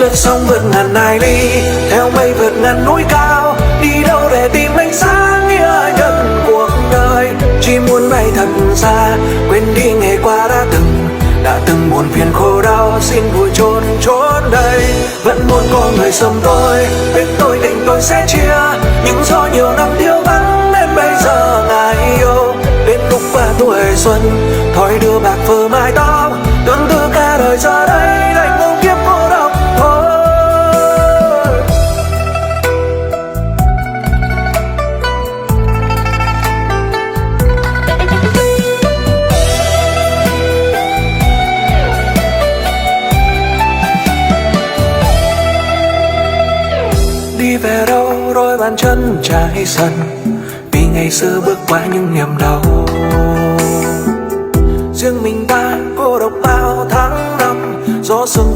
lướt sóng vượt ngàn hải ly, theo mây vượt ngàn núi cao, đi đâu để tìm ánh sáng nghĩa nhân cuộc đời. Chỉ muốn bay thật xa, quên đi ngày qua đã từng buồn phiền khổ đau, xin vui chôn chốn đây. Vẫn muốn có người sống tôi, biết tôi định tôi sẽ chia, nhưng do nhiều năm thiếu vắng nên bây giờ ngài yêu. Đến lúc qua tuổi xuân, thôi đưa bạc phơ mái tóc, tương tư cả đời giờ đây đành ôm kiếp cô độc thôi. Đi về đâu rồi bàn chân trái sân, vì ngày xưa bước qua những niềm đau. Riêng mình ta cô độc bao tháng năm, gió sương